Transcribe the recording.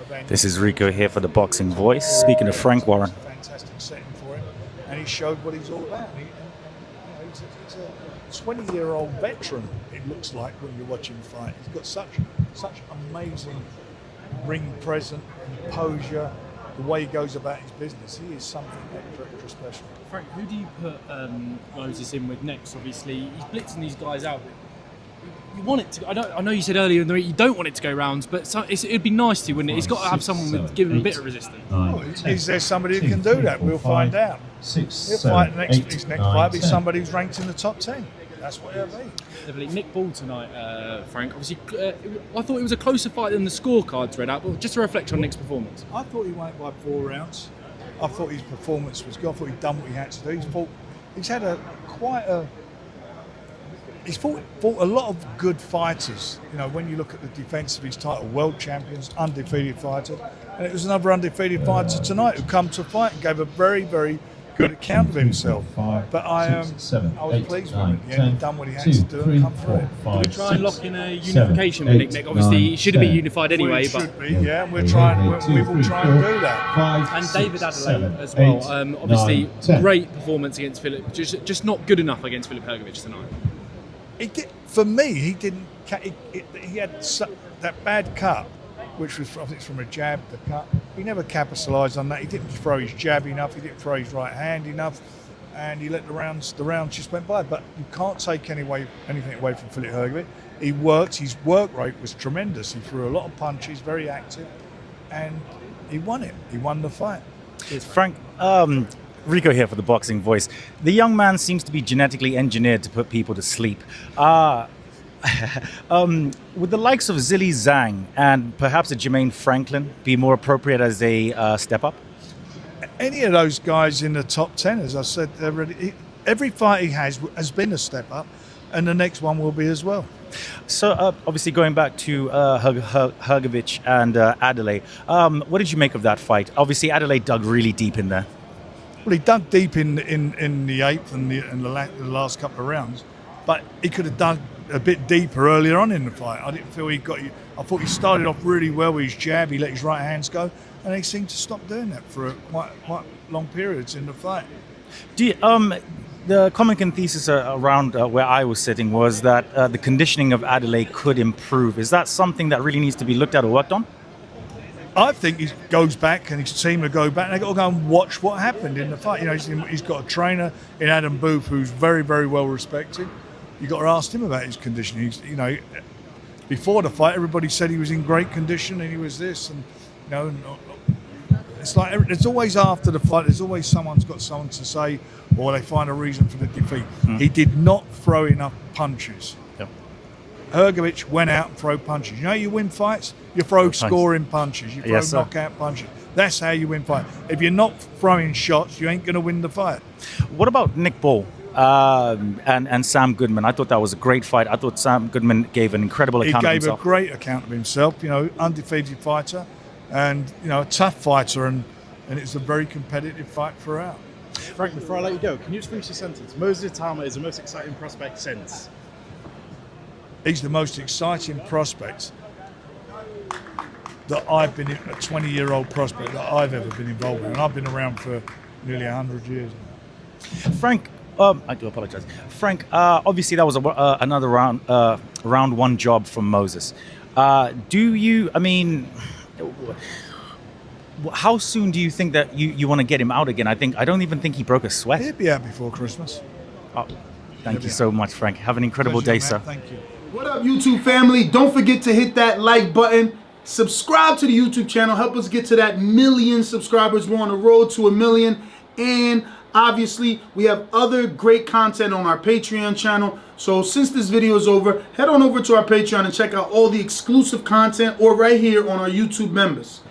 of This is Rico here for the Boxing Voice. Speaking of Frank Warren. Fantastic setting for him, and he showed what he's all about. He's a 20-year-old veteran. It looks like when you're watching him fight. He's got such amazing ring presence, composure, the way he goes about his business. He is something extra special. Frank, who do you put Moses in with next? Obviously, he's blitzing these guys out. You want it to. I know you said earlier in the week you don't want it to go rounds, but it'd be nice to, wouldn't it? He's got to have someone with giving a bit of resistance. Is there somebody who can do that? We'll find out. He'll fight his next fight be somebody who's ranked in the top 10. That's what it'll be. Definitely. Nick Ball tonight, Frank. Obviously, I thought it was a closer fight than the scorecards read out, but just a reflection on Nick's performance. I thought he won it by 4 rounds. I thought his performance was good. I thought he'd done what he had to do. He's fought a lot of good fighters. You know, when you look at the defence of his title, world champions, undefeated fighter, and it was another undefeated fighter tonight who come to fight and gave a very, very good account of himself. But I was pleased with him. He had done what he had to do and come through it. Do we try and lock in a unification with Nick? Obviously, he should be unified anyway. We should be, yeah. We will try and do that. And David Adelaide as well. Obviously, great performance against Philip. Just not good enough against Filip Hrgović tonight. He did, for me, he didn't. He had that bad cut, which was, I think, from a jab. The cut. He never capitalised on that. He didn't throw his jab enough. He didn't throw his right hand enough, and he let the rounds just went by. But you can't take anything away from Filip Hrgović. He worked. His work rate was tremendous. He threw a lot of punches, very active, and he won it. He won the fight. Frank. Rico here for the Boxing Voice. The young man seems to be genetically engineered to put people to sleep. Would the likes of Zhilei Zhang and perhaps a Jermaine Franklin be more appropriate as a step up? Any of those guys in the top 10, as I said, every fight he has been a step up, and the next one will be as well. So obviously going back to Hrgović and Adelaide, what did you make of that fight? Obviously Adelaide dug really deep in there. Well, he dug deep in the eighth and the last couple of rounds, but he could have dug a bit deeper earlier on in the fight. I didn't feel he got you. I thought he started off really well with his jab. He let his right hands go, and he seemed to stop doing that for quite long periods in the fight. The common thesis around where I was sitting was that the conditioning of Adelaide could improve. Is that something that really needs to be looked at or worked on? I think he goes back and his team will go back and they've got to go and watch what happened in the fight. You know, he's got a trainer in Adam Booth who's very, very well respected. You've got to ask him about his conditioning. Before the fight, everybody said he was in great condition and he was this. And, it's like it's always after the fight, there's always someone's got something to say or they find a reason for the defeat. He did not throw enough punches. Hrgović went out and threw punches. You know how you win fights? You throw scoring punches. You throw knockout punches. That's how you win fights. If you're not throwing shots, you ain't going to win the fight. What about Nick Ball and Sam Goodman? I thought that was a great fight. I thought Sam Goodman gave an incredible account of himself. He gave a great account of himself. Undefeated fighter and, a tough fighter. And it's a very competitive fight throughout. Frank, before I let you go, can you just finish your sentence? Moses Itauma is the most exciting prospect since. He's the most exciting prospect that I've been, a 20-year-old prospect that I've ever been involved in. And I've been around for nearly 100 years now. Frank, I do apologize. Frank, obviously that was another round one job from Moses. How soon do you think that you want to get him out again? I don't even think he broke a sweat. He'll be out before Christmas. Thank you so much, Frank. Have an incredible day, sir. Thank you. What up, YouTube family? Don't forget to hit that like button. Subscribe to the YouTube channel. Help us get to that 1 million subscribers. We're on the road to 1 million. And obviously, we have other great content on our Patreon channel. So since this video is over, head on over to our Patreon and check out all the exclusive content or right here on our YouTube members.